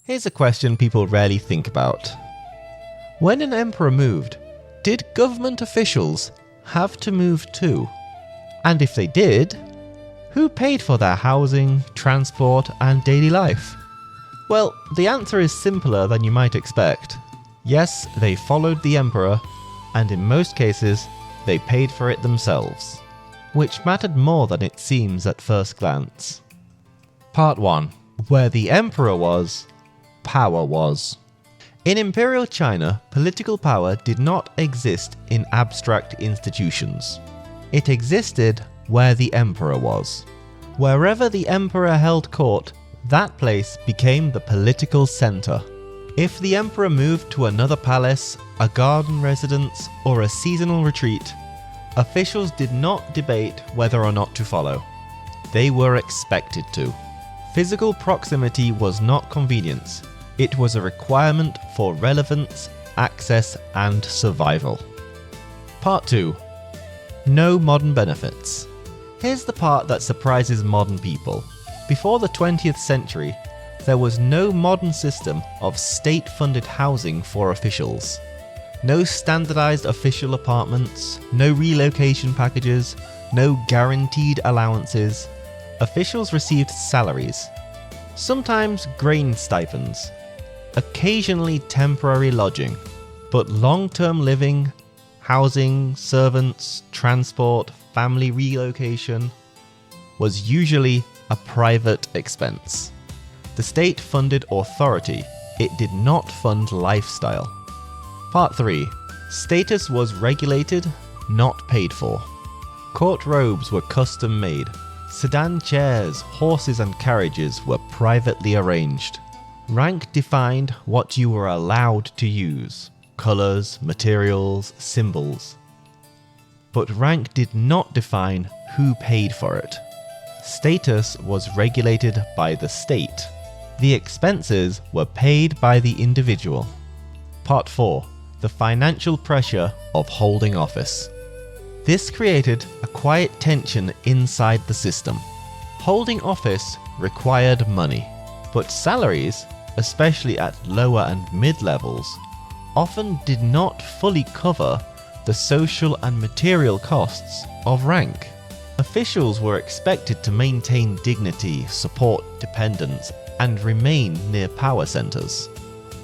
Here's a question people rarely think about. When an emperor moved, did government officials have to move too? And if they did, who paid for their housing, transport, and daily life? Well, the answer is simpler than you might expect. Yes, they followed the emperor, and in most cases, they paid for it themselves, which mattered more than it seems at first glance. Part 1. Where the emperor was, power was. In imperial China, political power did not exist in abstract institutions. It existed where the emperor was. Wherever the emperor held court, that place became the political center. If the emperor moved to another palace, a garden residence, or a seasonal retreat, officials did not debate whether or not to follow. They were expected to. Physical proximity was not convenience. It was a requirement for relevance, access, and survival. Part 2. No modern benefits. Here's the part that surprises modern people. Before the 20th century, there was no modern system of state-funded housing for officials. No standardized official apartments, no relocation packages, no guaranteed allowances. Officials received salaries, sometimes grain stipends, occasionally temporary lodging, but long-term living, housing, servants, transport, family relocation was usually a private expense. The state funded authority, it did not fund lifestyle. Part 3. Status was regulated, not paid for. Court robes were custom made. Sedan chairs, horses and carriages were privately arranged. Rank defined what you were allowed to use, colours, materials, symbols. But rank did not define who paid for it. Status was regulated by the state. The expenses were paid by the individual. Part 4. The financial pressure of holding office. This created a quiet tension inside the system. Holding office required money, but salaries, especially at lower and mid-levels, often did not fully cover the social and material costs of rank. Officials were expected to maintain dignity, support dependents, and remain near power centers,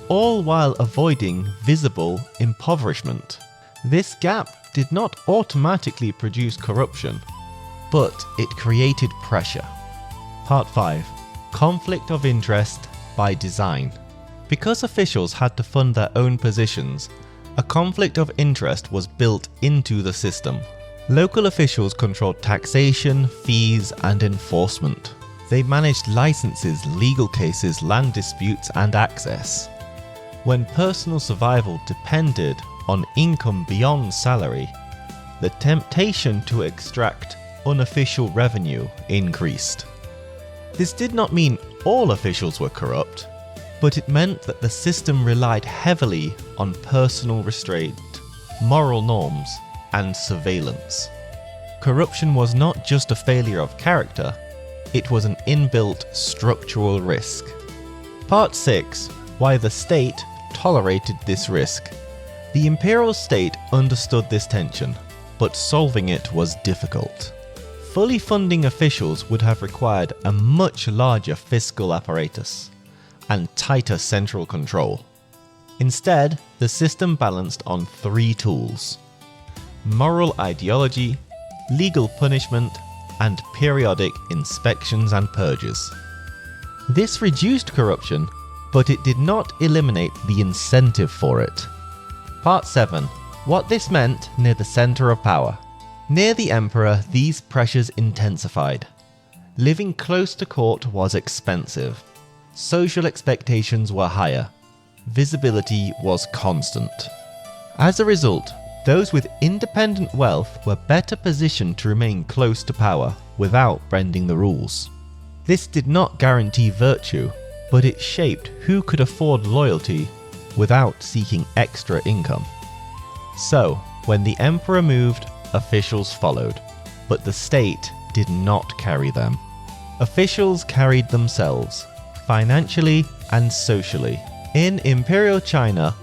all while avoiding visible impoverishment. This gap did not automatically produce corruption, but it created pressure. Part 5. Conflict of interest by design. Because officials had to fund their own positions, a conflict of interest was built into the system. Local officials controlled taxation, fees, and enforcement. They managed licenses, legal cases, land disputes, and access. When personal survival depended on income beyond salary, the temptation to extract unofficial revenue increased. This did not mean all officials were corrupt, but it meant that the system relied heavily on personal restraint, moral norms, and surveillance. Corruption was not just a failure of character, it was an inbuilt structural risk. Part 6. Why the state tolerated this risk. The imperial state understood this tension, but solving it was difficult. Fully funding officials would have required a much larger fiscal apparatus and tighter central control. Instead, the system balanced on 3 tools: moral ideology, legal punishment, and periodic inspections and purges. This reduced corruption, but it did not eliminate the incentive for it. Part 7. What this meant near the center of power. Near the emperor, these pressures intensified. Living close to court was expensive. Social expectations were higher. Visibility was constant. As a result, those with independent wealth were better positioned to remain close to power without bending the rules. This did not guarantee virtue, but it shaped who could afford loyalty without seeking extra income. So, when the emperor moved, officials followed, but the state did not carry them. Officials carried themselves. financially and socially. In Imperial China,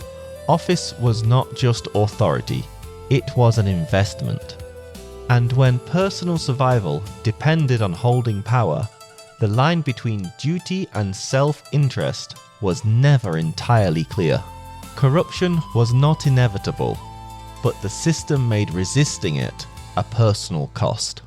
office was not just authority, it was an investment. And when personal survival depended on holding power, the line between duty and self-interest was never entirely clear. Corruption was not inevitable, but the system made resisting it a personal cost.